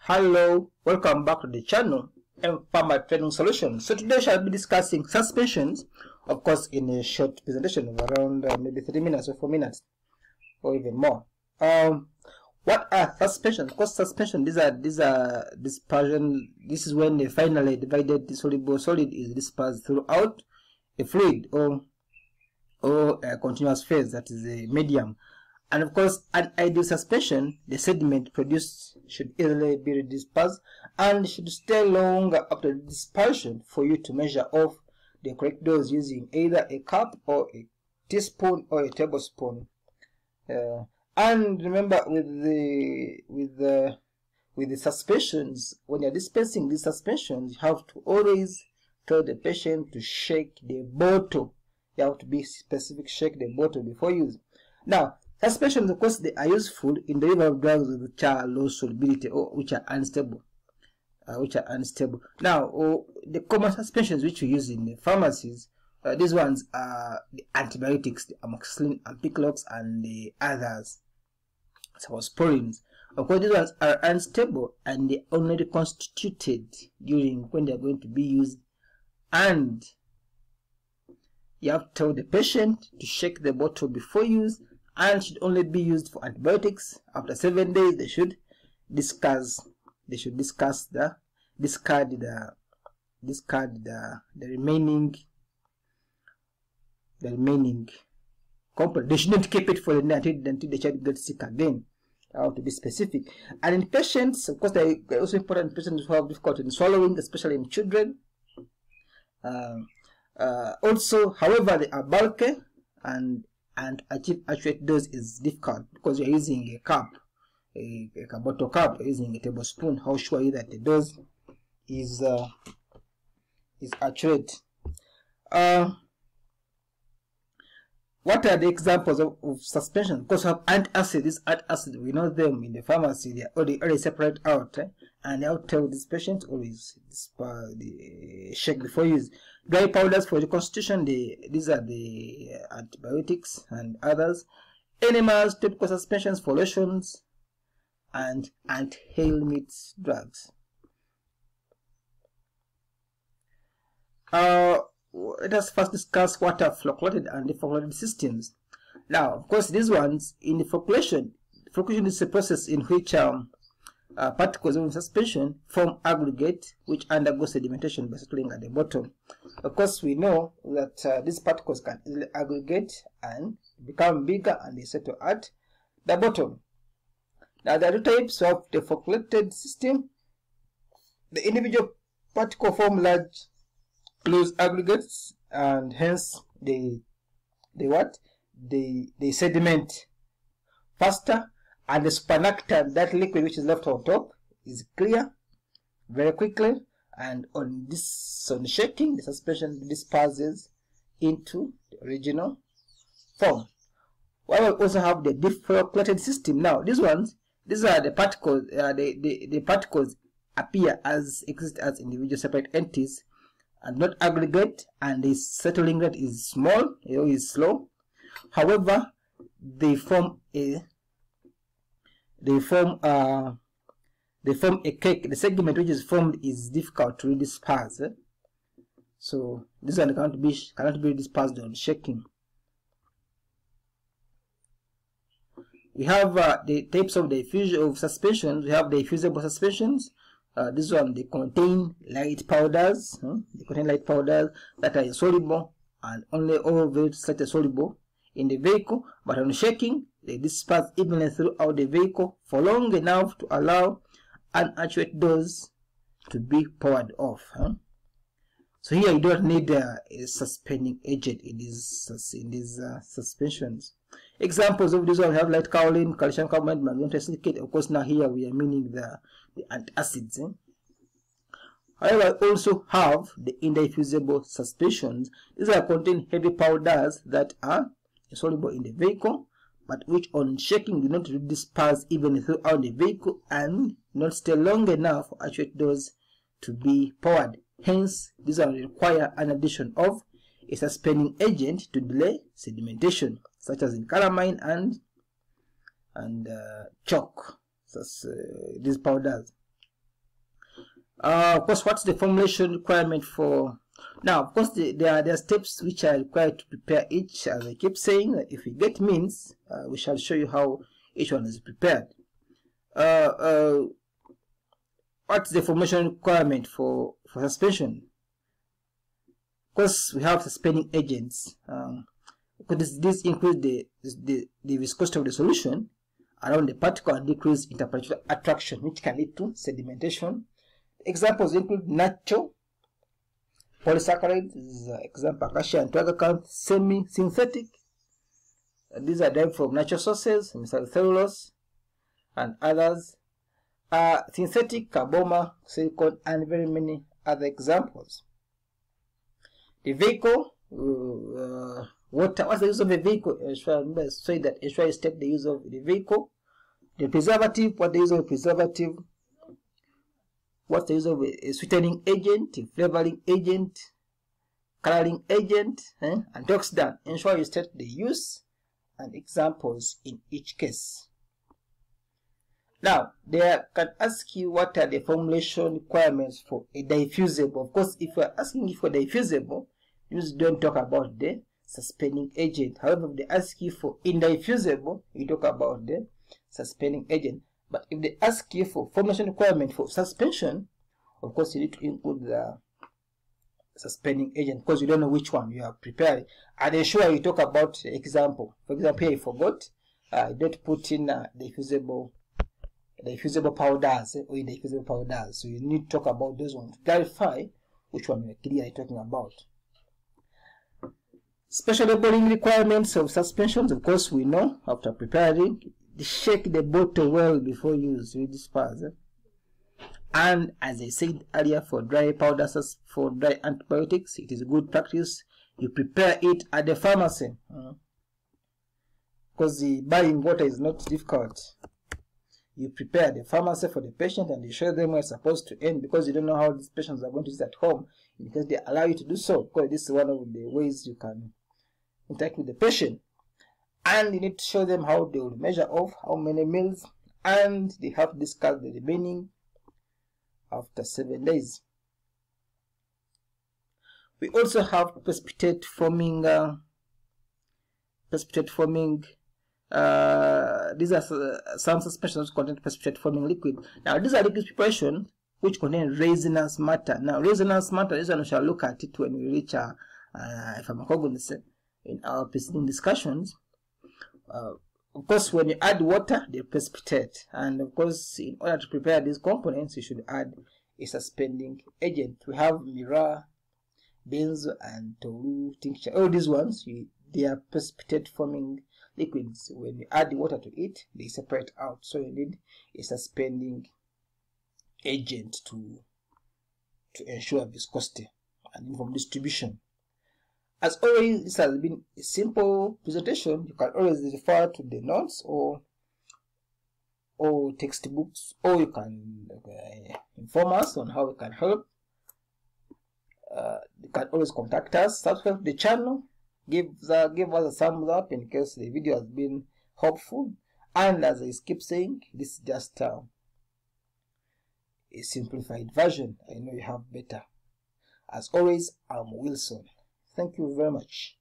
Hello, welcome back to the channel Farmer Training Solutions. So today I shall be discussing suspensions, of course in a short presentation of around maybe 3 minutes or 4 minutes or even more. What are suspensions? Of course, suspension, these are dispersion. This is when a finally divided soluble solid is dispersed throughout a fluid or a continuous phase, that is a medium. And of course, an ideal suspension, the sediment produced should easily be dispersed and should stay longer after dispersion for you to measure off the correct dose using either a cup or a teaspoon or a tablespoon. And remember, with the suspensions, when you're dispensing these suspensions, you have to always tell the patient to shake the bottle. You have to be specific, shake the bottle before use. Now, suspensions, of course, they are useful in the delivery of drugs which are low solubility or which are unstable. Now, the common suspensions which we use in the pharmacies, these ones are the antibiotics, the amoxicillin, ampiclox, and the others, cephalosporins. Of course, these ones are unstable and they only reconstituted during when they are going to be used, and you have to tell the patient to shake the bottle before use, and should only be used for antibiotics. After 7 days, they should discard the remaining component. They should not keep it for the night until the child gets sick again. I have to be specific. And in patients, of course, they are also important in patients who have difficulty in swallowing, especially in children. Also, however, they are bulky and achieve accurate dose is difficult because you're using a cup, a bottle cup, you're using a tablespoon. How sure are you that the dose is accurate? What are the examples of suspension? Of course, we have antacid. This antacid, we know them in the pharmacy. They are already separate out, and I'll tell this patient always shake before use. Dry powders for reconstitution. These are the antibiotics and others. Enemas, topical suspensions for lotions, and anti-helminth drugs. Let us first discuss what are flocculated and deflocculated systems. Now, of course, these ones in the flocculation is a process in which particles of suspension form aggregate which undergo sedimentation by settling at the bottom. Of course, we know that these particles can easily aggregate and become bigger and they settle at the bottom. Now, there are two types of the flocculated system. The individual particles form large closed aggregates, and hence they sediment faster, and the supernactant, that liquid which is left on top, is clear very quickly, and on shaking, the suspension disperses into the original form. While we also have the deflocculated system. Now, these are the particles. The particles appear as exist as individual separate entities and not aggregate, and the settling rate is small, is slow. However, they form a cake. The segment which is formed is difficult to disperse. So this one cannot be dispersed on shaking. We have the types of suspensions. We have the fusible suspensions. This one, they contain light powders. They contain light powders that are insoluble and only very slightly soluble in the vehicle, but on shaking, they disperse evenly throughout the vehicle for long enough to allow an accurate dose to be poured off. So here you don't need a suspending agent in these suspensions. Examples of this one, we have light kaolin, calcium carbonate, magnesium silicate. Of course, now here we are meaning the antacids. However, we also have the indiffusible suspensions. These are contain heavy powders that are insoluble in the vehicle, but which on shaking do not disperse even throughout the vehicle and not stay long enough for accurate dose to be poured. Hence, these are require an addition of a suspending agent to delay sedimentation, such as in calamine and chalk. These powders. Of course, what's the formulation requirement for? Now, of course, there are steps which are required to prepare each. As I keep saying, that if we get means, we shall show you how each one is prepared. What's the formulation requirement for suspension? Of course, we have suspending agents. Because this includes the viscosity of the solution around the particle and decrease interparticular attraction, which can lead to sedimentation. Examples include natural polysaccharides, example acacia and agar, semi-synthetic. These are derived from natural sources, misal cellulose and others. Synthetic, carboma, silicone, and very many other examples. The vehicle, water. What's the use of a vehicle? Say that I state the use of the vehicle. The preservative. What the use of a preservative? What's the use of a sweetening agent, a flavoring agent, coloring agent, antioxidant? Ensure you state the use and examples in each case. Now, they can ask you what are the formulation requirements for a diffusible. Of course, if we're asking you for diffusible, you don't talk about the suspending agent. However, if they ask you for indiffusible, you talk about the suspending agent. But if they ask you for formulation requirement for suspension, of course you need to include the suspending agent because you don't know which one you are preparing. And ensure you talk about the example. For example, here you forgot, you don't put in diffusible powders or indiffusible powders. So you need to talk about those ones to clarify which one you are clearly talking about. Special labeling requirements of suspensions. Of course, we know after preparing, shake the bottle well before use with disperse. And as I said earlier, for dry powders, for dry antibiotics, it is good practice you prepare it at the pharmacy, because the buying water is not difficult. You prepare the pharmacy for the patient and you show them where it's supposed to end, because you don't know how these patients are going to use it at home, because they allow you to do so, because this is one of the ways you can interact with the patient. And you need to show them how they will measure off, how many mils, and they have to discuss the remaining after 7 days. We also have precipitate forming. These are some suspensions contain precipitate forming liquid. Now, these are liquid preparation which contain resinous matter. Now, resinous matter, this one we shall look at it when we reach pharmacognosy in our preceding discussions. Of course, when you add water, they precipitate. And of course, in order to prepare these components, you should add a suspending agent. We have Mira, benzo, and Toru tincture. All these ones, they are precipitate forming liquids. When you add the water to it, they separate out. So you need a suspending agent to ensure viscosity and uniform distribution. As always, this has been a simple presentation. You can always refer to the notes or textbooks, or you can inform us on how we can help. You can always contact us, subscribe to the channel, give us a thumbs up in case the video has been helpful. And as I keep saying, this is just a simplified version. I know you have better. As always, I'm Wilson. Thank you very much.